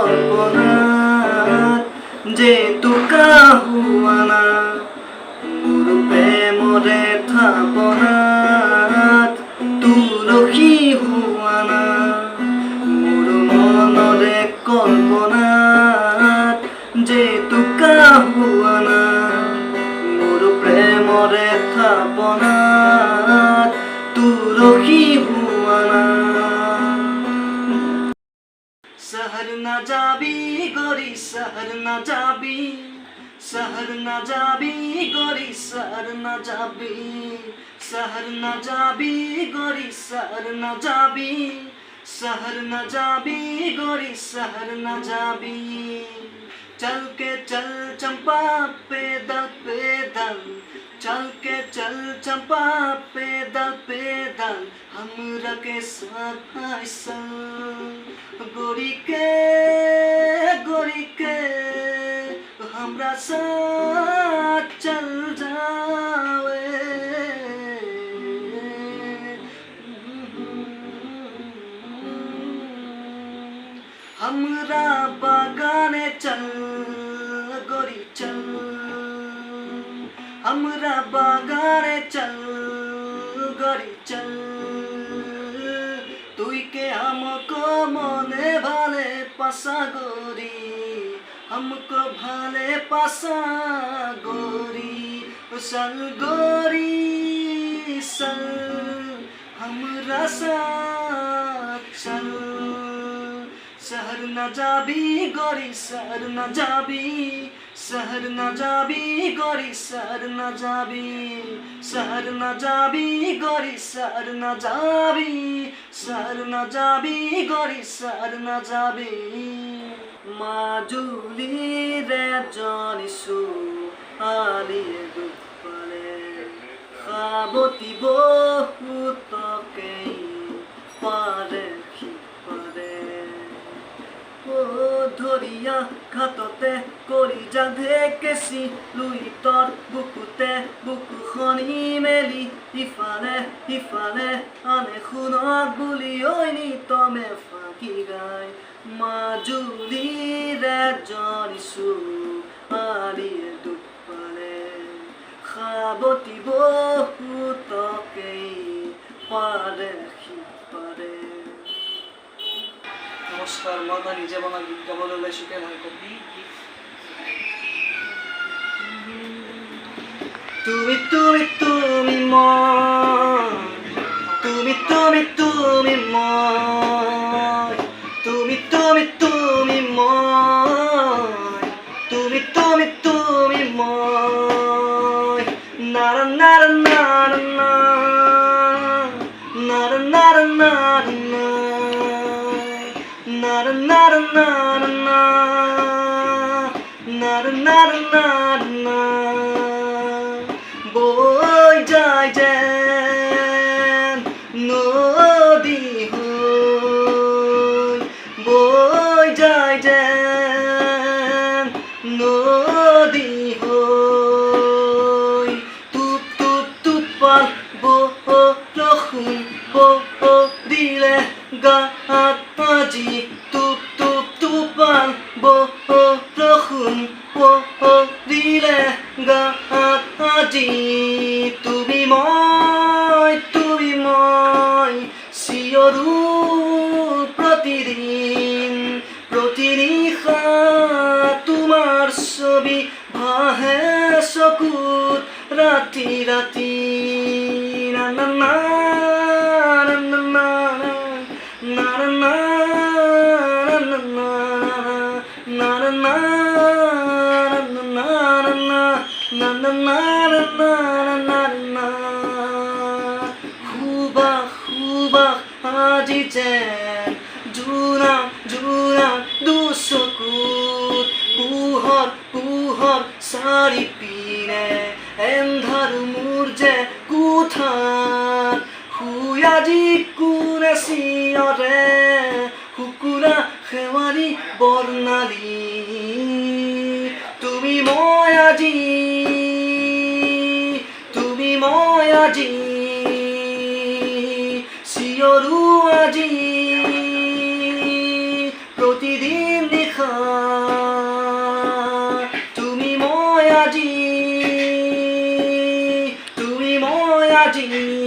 কল্পনাত যে তোকা হুৱানা মোৰ প্ৰেমৰে থাপনাত তুলসী হুৱানা মোৰ মনৰে কল্পনাত যে তোকা হুৱানা মোৰ প্ৰেমৰে থাপনাত তুলসী হুৱানা शहर न जाबी गोरी शहर न जाबी शहर न जाबी गोरी शहर न जाबी शहर न जाबी गोरी शहर न जाबी शहर न जाबी गोरी शहर न जाबी चल के चल चंपा पैदल पैदल चल के चल चंपा पैदल पैदल हमरा के साथ ऐसा गोरी के हमरा साथ चल जावे हमरा बागाने चल गोरी चल हमरा बागाने चल गोरी चल तुई के हमको मने भाले पासा गोरी हमको भाले पासा गोरी सल गोरी सल हमरा साथ चल शहर न जाबी गोरी शहर न जाबी शहर न जाबी गोरी शहर न जाबी शहर न जाबी गोरी शहर न जाबी शहर न जाबी गोरी शहर न जाबी মাজুলি রে জনিসু আলিয়ে দুপালে খাবতি বহুতকে পারে খিপারে ও ধরিয়া ঘাটতে কৰি যাধে কেছি লুই তৰ বুকুতে বুকুখনি মেলি ইফালে ইফালে আনে শুনক বুলি ঐনি তমে ফাঁকি গায় মাজুলি রে জনিসু আলিয়ে দুপালে খাবতি বহুতকে পারে খিপারে নমস্কার মাতা নিজে বানা গীত গাবলৈ শিকে নাই কবি তুমি তুমি তুমি মই তুমি তুমি তুমি মই তুমি তুমি তুমি মই তুমি তুমি তুমি মই নারা নারা নারা নারা নারা নারা নারা নারা নারা নারা নারা বই যায় যেন নদী হই বই যায় যেন নদী হই তুপ তুপ তুপাল বরষুণ দিলে গাত আজি তুপ তুপ তুপাল বরষুণ দিলে গাত আজি তুমি মই চিঞৰো প্ৰতিদিন প্ৰতিনিশা তোমাৰ ছবি ভাহে চকুত ৰাতি ৰাতি না না না না না না না আজি যেন জোনা জোনা দুচকুত পোহৰ পোহৰ চাৰিপিনে এন্ধাৰ মোৰ যে কোঠাত শুই আজি কোনে চিঞৰে কুকুৰা শেৱালি বৰ্ণালী তুমি মই আজি চিঞৰো আজি প্ৰতিদিন নিশা starting